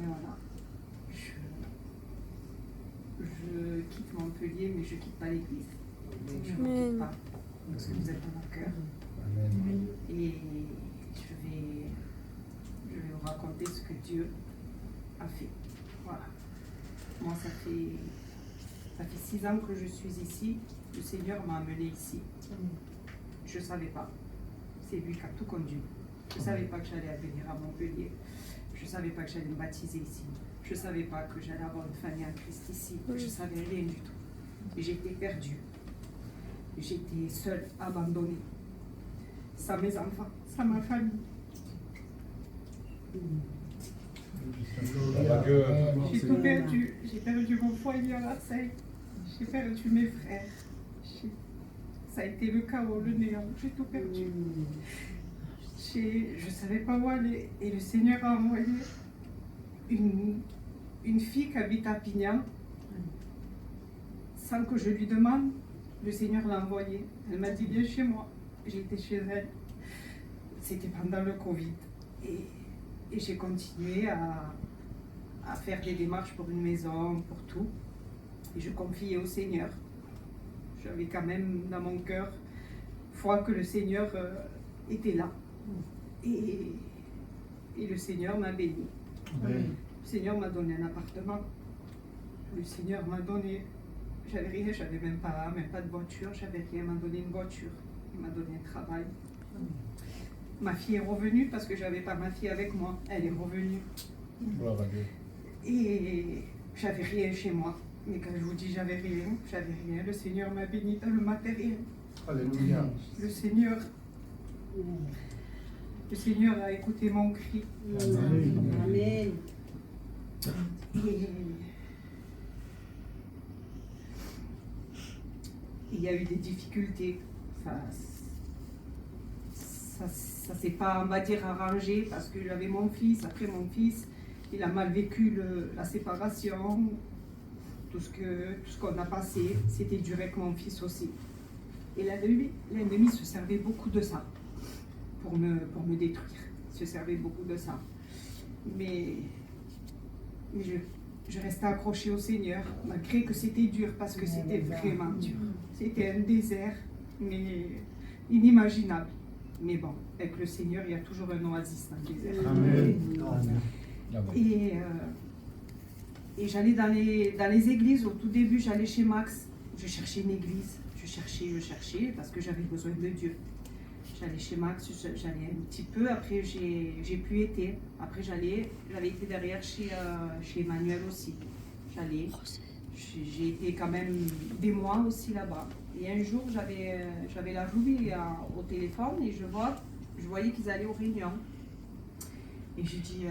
Mais voilà. Je quitte Montpellier, mais je ne quitte pas l'église. Je ne vous quitte pas, parce que vous êtes dans mon cœur. Amen. Et je vais vous raconter ce que Dieu a fait. Voilà. Moi, ça fait 6 ans que je suis ici. Le Seigneur m'a amené ici. Je ne savais pas. C'est lui qui a tout conduit. Je ne savais pas que j'allais venir à Montpellier. Je ne savais pas que j'allais me baptiser ici. Je ne savais pas que j'allais avoir une famille en Christ ici. Je ne savais rien du tout. Et j'étais perdue. J'étais seule, abandonnée. Sans mes enfants, sans ma famille. J'ai tout perdu. J'ai perdu mon foyer à la Seine. J'ai perdu mes frères. Ça a été le chaos, le néant. J'ai tout perdu. Je ne savais pas où aller. Et le Seigneur a envoyé une fille qui habite à Pignan. Sans que je lui demande, le Seigneur l'a envoyée. Elle m'a dit, viens chez moi. J'ai été chez elle. C'était pendant le Covid. Et j'ai continué à faire des démarches pour une maison, pour tout. Et je confiais au Seigneur. J'avais quand même dans mon cœur foi que le Seigneur était là. Et le Seigneur m'a béni. Le Seigneur m'a donné un appartement. Le Seigneur m'a donné... J'avais rien, j'avais même pas de voiture, j'avais rien, il m'a donné une voiture. Il m'a donné un travail. Ma fille est revenue parce que j'avais pas ma fille avec moi. Elle est revenue. Et j'avais rien chez moi. Mais quand je vous dis j'avais rien. Le Seigneur m'a béni dans le matériel. Alléluia. Le Seigneur a écouté mon cri. Amen. Et il y a eu des difficultés. Ça s'est pas, on va dire, arrangé parce que j'avais mon fils. Après mon fils, il a mal vécu la séparation. Tout ce qu'on a passé, c'était dur avec mon fils aussi. Et l'ennemi se servait beaucoup de ça pour me détruire. Il se servait beaucoup de ça. Mais je restais accrochée au Seigneur, malgré que c'était dur, parce que c'était vraiment dur. C'était un désert, mais inimaginable. Mais bon, avec le Seigneur, il y a toujours un oasis dans le désert. Amen. Et j'allais dans les églises. Au tout début, j'allais chez Max. Je cherchais une église. Je cherchais, parce que j'avais besoin de Dieu. J'allais chez Max, j'allais un petit peu. Après, j'ai pu été. Après, j'avais été derrière chez Emmanuel aussi. J'ai été quand même des mois aussi là-bas. Et un jour, j'avais la Louis au téléphone et je voyais qu'ils allaient aux réunions. Et j'ai dit,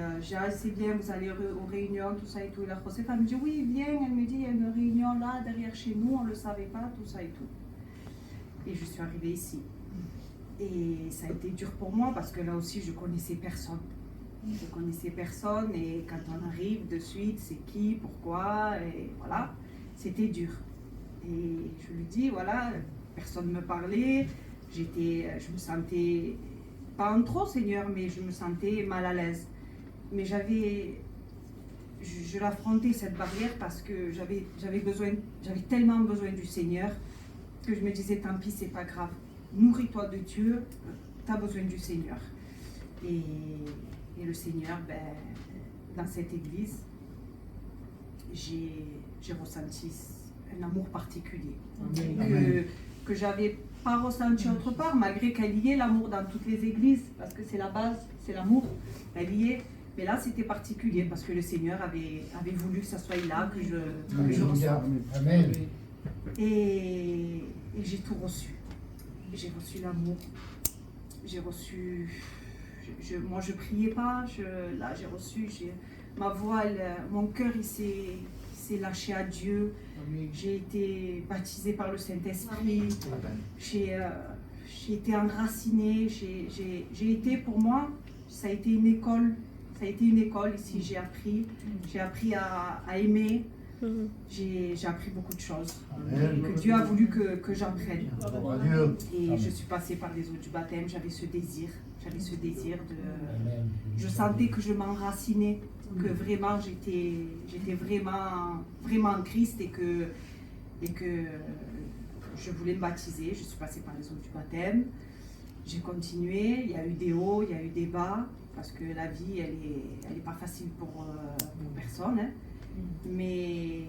c'est bien, vous allez aux réunions, tout ça et tout. Et la Josefa me dit, oui, viens. Elle me dit, il y a une réunion là, derrière chez nous, on ne le savait pas, tout ça et tout. Et je suis arrivée ici. Et ça a été dur pour moi parce que là aussi, je connaissais personne. Et quand on arrive de suite, c'est qui, pourquoi, et voilà, c'était dur. Et je lui dis, voilà, personne ne me parlait, je me sentais, pas en trop Seigneur, mais je me sentais mal à l'aise. Mais je l'affrontais cette barrière parce que j'avais tellement besoin du Seigneur que je me disais, tant pis, c'est pas grave. Nourris-toi de Dieu, tu as besoin du Seigneur. Et le Seigneur, dans cette église, j'ai ressenti un amour particulier que j'avais pas ressenti autre part, malgré qu'elle y ait l'amour dans toutes les églises, parce que c'est la base, c'est l'amour, elle y est. Mais là, c'était particulier parce que le Seigneur avait voulu que ça soit là, que je reçoive. Amen. Et j'ai tout reçu. J'ai reçu l'amour. J'ai reçu... moi, je priais pas. Là, j'ai reçu... ma voix, mon cœur, il s'est lâché à Dieu. J'ai été baptisée par le Saint-Esprit. J'ai été enracinée. J'ai été, pour moi, ça a été une école. Ça a été une école ici. J'ai appris à aimer. J'ai appris beaucoup de choses que Dieu a voulu que j'apprenne. Et je suis passée par les eaux du baptême. J'avais ce désir de... Je sentais que je m'enracinais que vraiment j'étais vraiment en Christ et que je voulais me baptiser. Je suis passée par les eaux du baptême. J'ai continué, il y a eu des hauts, il y a eu des bas, parce que la vie, elle est pas facile pour personne. Hein. Mais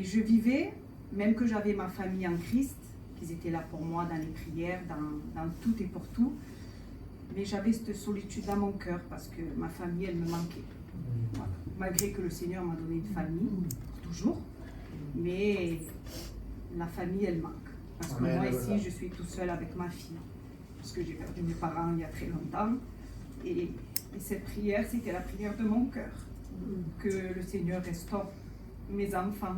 je vivais, même que j'avais ma famille en Christ, qu'ils étaient là pour moi dans les prières, dans tout et pour tout. Mais j'avais cette solitude dans mon cœur parce que ma famille, elle me manquait. Voilà. Malgré que le Seigneur m'a donné une famille, pour toujours, mais la famille, elle manque. Parce que moi, ici, je suis toute seule avec ma fille. Parce que j'ai perdu mes parents il y a très longtemps. Et cette prière, c'était la prière de mon cœur. Que le Seigneur restaure mes enfants,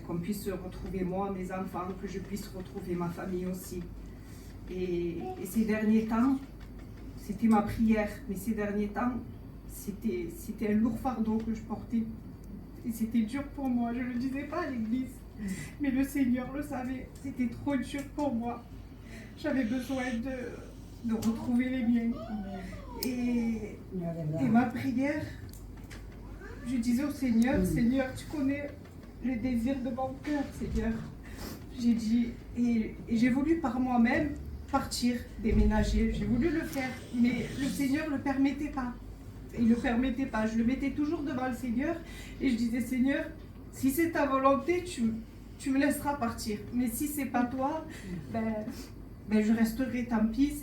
qu'on puisse retrouver moi, mes enfants, que je puisse retrouver ma famille aussi. Et ces derniers temps, c'était ma prière, mais ces derniers temps, c'était un lourd fardeau que je portais. Et c'était dur pour moi, je ne le disais pas à l'église, mais le Seigneur le savait, c'était trop dur pour moi. J'avais besoin de retrouver les miens. Et ma prière, je disais au Seigneur, Seigneur, tu connais le désir de mon cœur, Seigneur. J'ai dit, et j'ai voulu par moi-même partir, déménager, j'ai voulu le faire, mais le Seigneur ne le permettait pas. Il ne le permettait pas, je le mettais toujours devant le Seigneur et je disais, Seigneur, si c'est ta volonté, tu me laisseras partir, mais si c'est pas toi, je resterai, tant pis,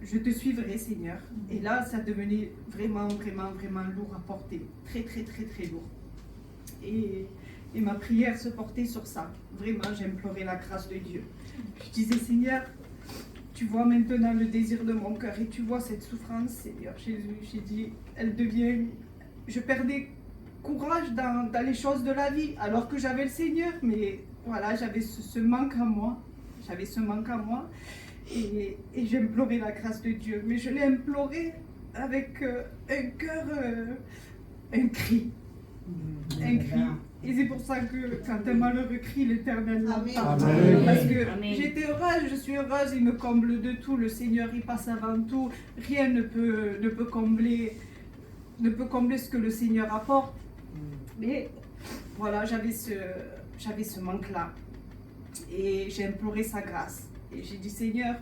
je te suivrai, Seigneur. Et là, ça devenait vraiment lourd à porter, très lourd. Et ma prière se portait sur ça. Vraiment, j'implorais la grâce de Dieu. Je disais, Seigneur, tu vois maintenant le désir de mon cœur et tu vois cette souffrance, Seigneur Jésus. J'ai dit, je perdais courage dans les choses de la vie, alors que j'avais le Seigneur, mais voilà, j'avais ce manque en moi. Et j'implorais la grâce de Dieu. Mais je l'ai imploré avec un cœur, un cri. Un cri. Et c'est pour ça que quand un malheureux crie, l'Éternel l'entend. Parce que j'étais heureuse, je suis heureuse, il me comble de tout. Le Seigneur, il passe avant tout. Rien ne peut combler ce que le Seigneur apporte. Mais voilà, j'avais ce manque-là. Et j'ai imploré sa grâce. Et j'ai dit, Seigneur,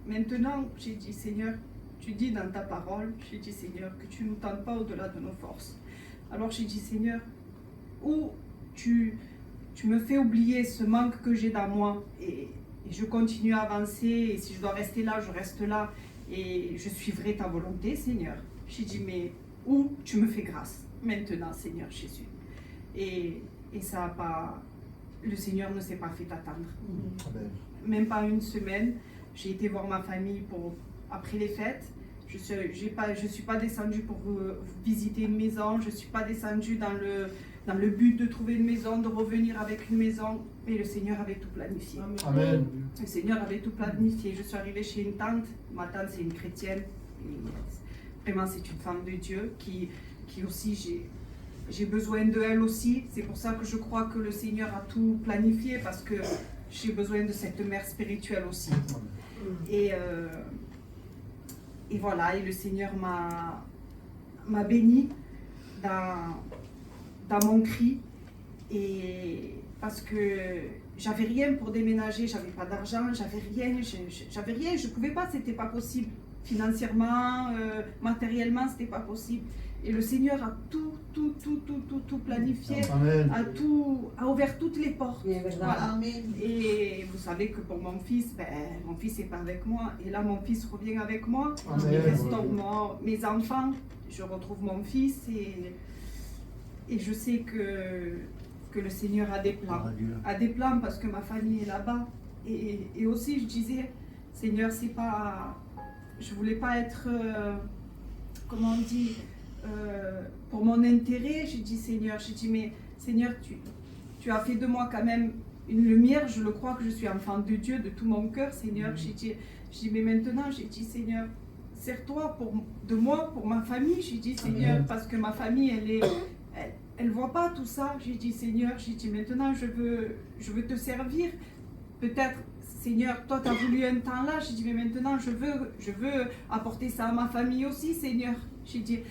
maintenant, Seigneur, tu dis dans ta parole, j'ai dit, Seigneur, que tu ne nous tentes pas au-delà de nos forces. Alors j'ai dit, Seigneur, où tu me fais oublier ce manque que j'ai dans moi et je continue à avancer et si je dois rester là, je reste là et je suivrai ta volonté, Seigneur. J'ai dit, mais où tu me fais grâce maintenant, Seigneur Jésus. Et ça a pas... Le Seigneur ne s'est pas fait attendre. Même pas une semaine, j'ai été voir ma famille après les fêtes. Je suis pas descendue pour visiter une maison, je ne suis pas descendue dans le but de trouver une maison, de revenir avec une maison, mais le Seigneur avait tout planifié. Amen. Le Seigneur avait tout planifié. Je suis arrivée chez une tante, ma tante c'est une chrétienne, et vraiment c'est une femme de Dieu qui aussi j'ai besoin de elle aussi. C'est pour ça que je crois que le Seigneur a tout planifié parce que j'ai besoin de cette mère spirituelle aussi. Et voilà, et le Seigneur m'a béni dans mon cri. Et parce que j'avais rien pour déménager, j'avais pas d'argent, j'avais rien, je pouvais pas, c'était pas possible. Financièrement, matériellement, c'était pas possible. Et le Seigneur a tout planifié, a ouvert toutes les portes. Voilà. Et vous savez que pour mon fils n'est pas avec moi. Et là, mon fils revient avec moi. Il restaure mes enfants. Je retrouve mon fils et je sais que le Seigneur a des plans. A des plans parce que ma famille est là-bas. Et aussi, je disais, Seigneur, c'est pas... Je voulais pas être... comment on dit pour mon intérêt. J'ai dit, mais Seigneur, tu as fait de moi quand même une lumière, je le crois que je suis enfant de Dieu de tout mon cœur, Seigneur. J'ai dit, mais maintenant, j'ai dit, Seigneur, sers-toi de moi, pour ma famille. J'ai dit, Seigneur, parce que ma famille, elle voit pas tout ça. J'ai dit, Seigneur, maintenant, je veux te servir. Peut-être, Seigneur, toi, tu as voulu un temps là. J'ai dit, mais maintenant, je veux apporter ça à ma famille aussi, Seigneur. J'ai dit,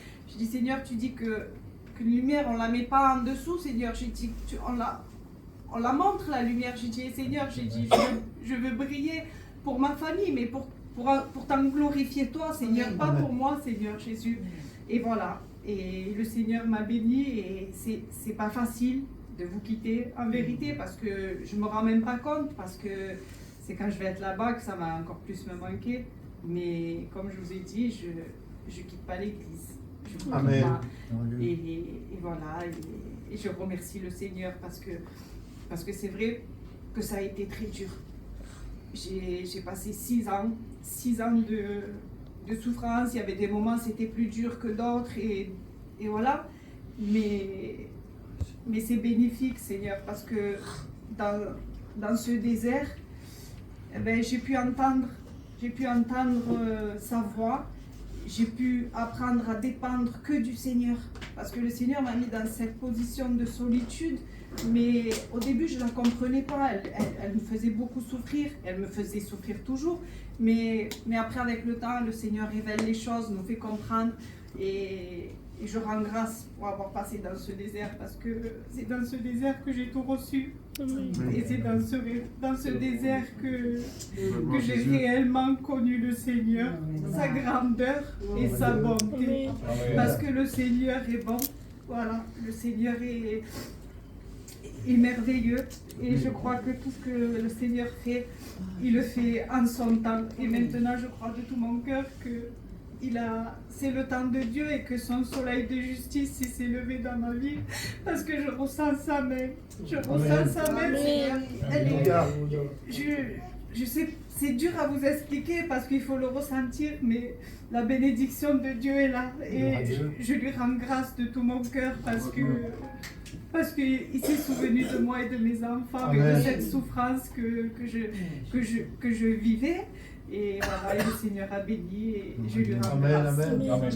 Seigneur, tu dis qu'une lumière, on ne la met pas en dessous, Seigneur. J'ai dit, on la montre, la lumière. J'ai dit, Seigneur, je veux briller pour ma famille, mais pour t'en glorifier toi, Seigneur, pas pour moi, Seigneur Jésus. Et voilà. Et le Seigneur m'a béni et c'est pas facile de vous quitter, en vérité, parce que je me rends même pas compte, parce que c'est quand je vais être là-bas que ça va encore plus me manquer. Mais comme je vous ai dit, je quitte pas l'Église. Je vous quitte Amen. pas. Et voilà. Et je remercie le Seigneur parce que c'est vrai que ça a été très dur. J'ai passé 6 ans de souffrance. Il y avait des moments c'était plus dur que d'autres et voilà. Mais c'est bénéfique, Seigneur, parce que dans ce désert, eh ben, j'ai pu entendre sa voix. J'ai pu apprendre à dépendre que du Seigneur, parce que le Seigneur m'a mis dans cette position de solitude, mais au début je ne la comprenais pas, elle me faisait beaucoup souffrir, elle me faisait souffrir toujours, mais après avec le temps, le Seigneur révèle les choses, nous fait comprendre, et je rends grâce pour avoir passé dans ce désert, parce que c'est dans ce désert que j'ai tout reçu, et c'est dans ce désert que j'ai réellement connu le Seigneur, sa grandeur et sa bonté. Parce que le Seigneur est bon, voilà, le Seigneur est merveilleux. Et je crois que tout ce que le Seigneur fait, il le fait en son temps. Et maintenant, je crois de tout mon cœur que c'est le temps de Dieu et que son soleil de justice s'est levé dans ma vie, parce que je ressens sa main. Je ressens sa main. Je sais, c'est dur à vous expliquer parce qu'il faut le ressentir, mais la bénédiction de Dieu est là et je lui rends grâce de tout mon cœur parce qu'il s'est souvenu de moi et de mes enfants et de cette souffrance que je vivais. Et voilà, et le Seigneur a béni et je lui rends grâce. Amen. Amen.